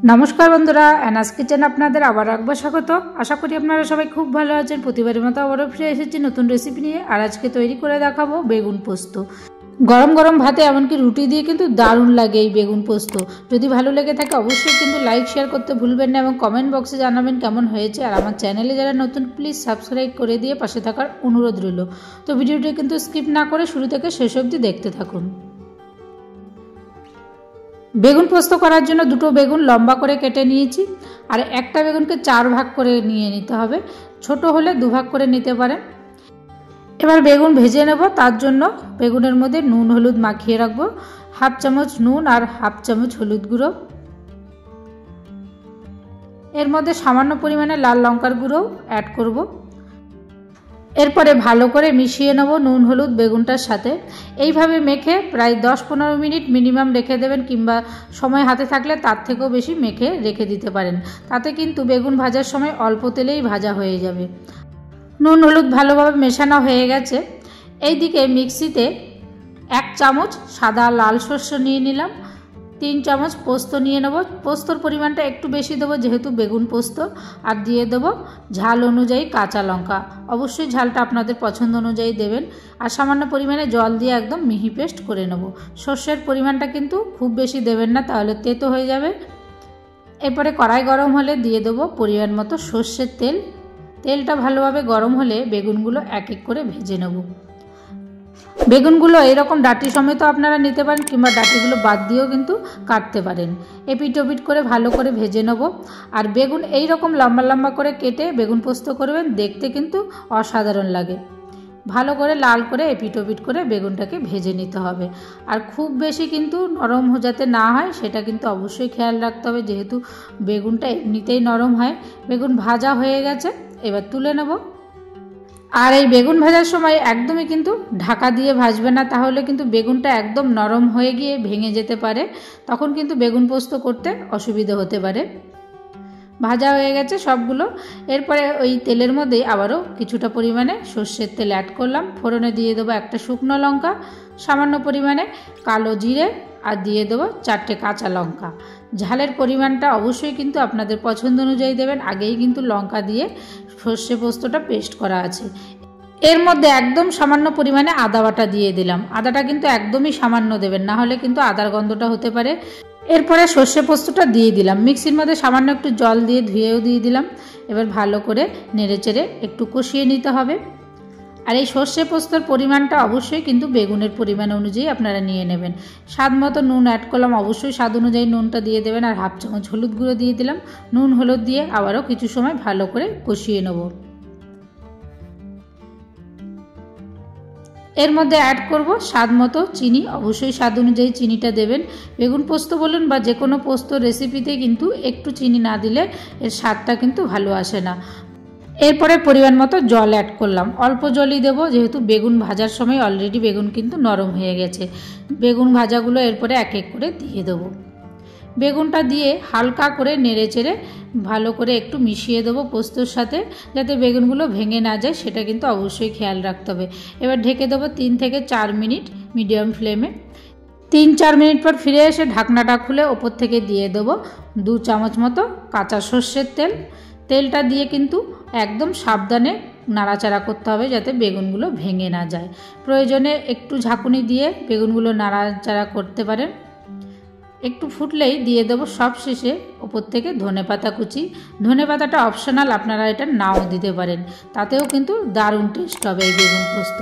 नमस्कार बंधुरा एनास किचेन आपनादेर आबार एकबार स्वागत। आशा करी आपनारा सबाई खूब भालो आछेन। प्रतिबारेर मतो आबारो फिरे एसेछि नतुन रेसिपि निये। आर आजके तैरि करे देखाबो बेगुन पोस्त। गरम गरम भाते एमनकि रुटी दिये किन्तु दारुण लागे एई बेगुन पोस्त। यदि भालो लेगे थाके अवश्यई किन्तु लाइक शेयर करते भुलबेन ना एबं कमेंट बक्से जानाबेन केमन हयेछे। आर आमार चैनेले जारा नतुन प्लिज सबस्क्राइब करे दिये पाशे थाकार अनुरोध रइलो। तो भिडियोटी किन्तु स्किप ना करे शुरू थेके शेष अब्दि देखते थाकुन। बेगुन पोस्त करार जोन्नो दुटो बेगुन लम्बा करे केटे नियेछि और एकटा बेगुनके चार भाग करे निये निते हबे। छोटो होले दु भाग करे निते पारेन। एबार बेगुन भेजे नेब। तार जोन्नो बेगुनेर मध्य नुन हलुद माखिए राखबो। हाफ चामच नुन और हाफ चामच हलुद गुঁড়ো। एर मध्य सामान्य परिमाणे लाल लंकार गुঁড়ো ऐड करब। एरपरे भालो करे मिशिए नेब नुन हलुद बेगुनटार साथे। এইভাবে মেখে প্রায় 10-15 মিনিট মিনিমাম রেখে দেবেন, কিংবা সময় হাতে থাকলে তার থেকেও বেশি মেখে রেখে দিতে পারেন। তাতে কিন্তু বেগুন ভাজার সময় অল্প তেলেই ভাজা হয়ে যাবে। নুন হলুদ ভালোভাবে মেশানো হয়ে গেছে। এইদিকে মিক্সিতে 1 চামচ সাদা লাল সরষে নিয়ে নিলাম। 3 চামচ পোস্ত নিয়ে নেব। পোস্তর পরিমাণটা একটু বেশি দেবো যেহেতু বেগুন পোস্ত। আর দিয়ে দেবো ঝাল অনুযায়ী কাঁচা লঙ্কা। অবশ্যই ঝালটা আপনাদের পছন্দ অনুযায়ী দেবেন। আর সামান্য পরিমাণে জল দিয়ে একদম মিহি পেস্ট করে নেব। সরষের পরিমাণটা কিন্তু খুব বেশি দেবেন না, তাহলে তেতো হয়ে যাবে। এরপরে কড়াই গরম হলে দিয়ে দেবো পরিমাণ মতো সরষের তেল। তেলটা ভালোভাবে গরম হলে বেগুনগুলো এক এক করে ভেজে নেব। বেগুনগুলো এরকম ডাটি সমেত আপনারা নিতে পারেন, কিংবা ডাটিগুলো বাদ দিয়েও কিন্তু কাটতে পারেন। এপিট ওপিট করে ভালো করে ভেজে নেব। আর বেগুন এই রকম লম্বা লম্বা করে কেটে বেগুন পোস্ত করবেন, দেখতে কিন্তু অসাধারণ লাগে। ভালো করে লাল করে এপিট ওপিট করে বেগুনটাকে ভেজে নিতে হবে। আর খুব বেশি কিন্তু নরম যাতে না হয় সেটা কিন্তু অবশ্যই খেয়াল রাখতে হবে, যেহেতু বেগুনটা এমনিতেই নরম হয়। বেগুন ভাজা হয়ে গেছে, এবার তুলে নেব। আর এই বেগুন ভাজার সময় একদমই কিন্তু ঢাকা দিয়ে ভাজবে না, তাহলে কিন্তু বেগুনটা একদম নরম হয়ে গিয়ে ভেঙে যেতে পারে। তখন কিন্তু বেগুন পোস্ত করতে অসুবিধা হতে পারে। ভাজা হয়ে গেছে সবগুলো। এরপরে ওই তেলের মধ্যে আবারও কিছুটা পরিমাণে সর্ষের তেল অ্যাড করলাম। ফোড়নে দিয়ে দেবো একটা শুকনো লঙ্কা, সামান্য পরিমাণে কালো জিরে, আর দিয়ে দেবো 4টে কাঁচা লঙ্কা। ঝালের পরিমাণটা অবশ্যই কিন্তু আপনাদের পছন্দ অনুযায়ী দেবেন। আগেই কিন্তু লঙ্কা দিয়ে সর্ষে পোস্তটা পেস্ট করা আছে। এর মধ্যে একদম সামান্য পরিমাণে আদা বাটা দিয়ে দিলাম। আদাটা কিন্তু একদমই সামান্য দেবেন, না হলে কিন্তু আদার গন্ধটা হতে পারে। এরপরে সর্ষে পোস্তটা দিয়ে দিলাম। মিক্সির মধ্যে সামান্য একটু জল দিয়ে ধুয়েও দিয়ে দিলাম। এবার ভালো করে নেড়েচেড়ে একটু কষিয়ে নিতে হবে। আর এই সর্ষে পোস্তর পরিমাণটা অবশ্যই কিন্তু বেগুনের পরিমাণ অনুযায়ী আপনারা নিয়ে নেবেন। স্বাদ মতো নুন অ্যাড করলাম, অবশ্যই স্বাদ অনুযায়ী নুনটা দিয়ে দেবেন। আর হাফ চামচ হলুদ গুঁড়ো দিয়ে দিলাম। নুন হলুদ দিয়ে আবারও কিছু সময় ভালো করে কষিয়ে নেব। এর মধ্যে অ্যাড করব স্বাদ মতো চিনি। অবশ্যই স্বাদ অনুযায়ী চিনিটা দেবেন। বেগুন পোস্ত বলুন বা যে কোনো পোস্ত রেসিপিতে কিন্তু একটু চিনি না দিলে এর স্বাদটা কিন্তু ভালো আসে না। এরপরে পরিমাণ মতো জল অ্যাড করলাম। অল্প জলই দেব, যেহেতু বেগুন ভাজার সময় অলরেডি বেগুন কিন্তু নরম হয়ে গেছে। বেগুন ভাজাগুলো এরপরে এক এক করে দিয়ে দেবো। বেগুনটা দিয়ে হালকা করে নেড়েচেড়ে ভালো করে একটু মিশিয়ে দেবো পোস্তর সাথে, যাতে বেগুনগুলো ভেঙে না যায়, সেটা কিন্তু অবশ্যই খেয়াল রাখতে হবে। এবার ঢেকে দেবো 3 থেকে 4 মিনিট মিডিয়াম ফ্লেমে। 3-4 মিনিট পর ফিরে এসে ঢাকনাটা খুলে ওপর থেকে দিয়ে দেবো 2 চামচ মতো কাঁচা সর্ষের তেল। তেলটা দিয়ে কিন্তু একদম সাবধানে নাড়াচাড়া করতে হবে, যাতে বেগুনগুলো ভেঙে না যায়। প্রয়োজনে একটু ঝাঁকুনি দিয়ে বেগুনগুলো নাড়াচাড়া করতে পারেন। একটু ফুটলেই দিয়ে দেবো সব শেষে ওপর থেকে ধনেপাতা কুচি। ধনেপাতাটা অপশনাল, আপনারা এটা নাও দিতে পারেন, তাতেও কিন্তু দারুণ টেস্ট হবে এই বেগুন পোস্ত।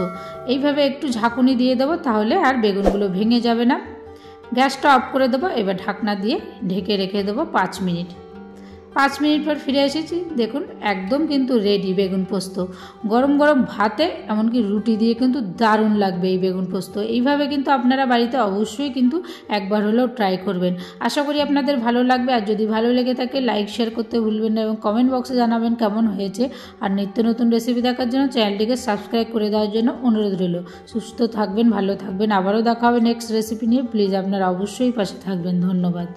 এইভাবে একটু ঝাঁকুনি দিয়ে দেবো, তাহলে আর বেগুনগুলো ভেঙে যাবে না। গ্যাসটা অফ করে দেবো। এবার ঢাকনা দিয়ে ঢেকে রেখে দেবো 5 মিনিট। 5 মিনিট পর ফিরে এসেছি। দেখুন একদম কিন্তু রেডি বেগুন পোস্ত। গরম গরম ভাতে এমনকি রুটি দিয়ে কিন্তু দারুণ লাগবে এই বেগুন পোস্ত। এইভাবে কিন্তু আপনারা বাড়িতে অবশ্যই কিন্তু একবার হলেও ট্রাই করবেন। আশা করি আপনাদের ভালো লাগবে। আর যদি ভালো লেগে থাকে লাইক শেয়ার করতে ভুলবেন না, এবং কমেন্ট বক্সে জানাবেন কেমন হয়েছে। আর নিত্য নতুন রেসিপি দেখার জন্য চ্যানেলটিকে সাবস্ক্রাইব করে দেওয়ার জন্য অনুরোধ রইল। সুস্থ থাকবেন, ভালো থাকবেন। আবারও দেখা হবে নেক্সট রেসিপি নিয়ে। প্লিজ আপনারা অবশ্যই পাশে থাকবেন। ধন্যবাদ।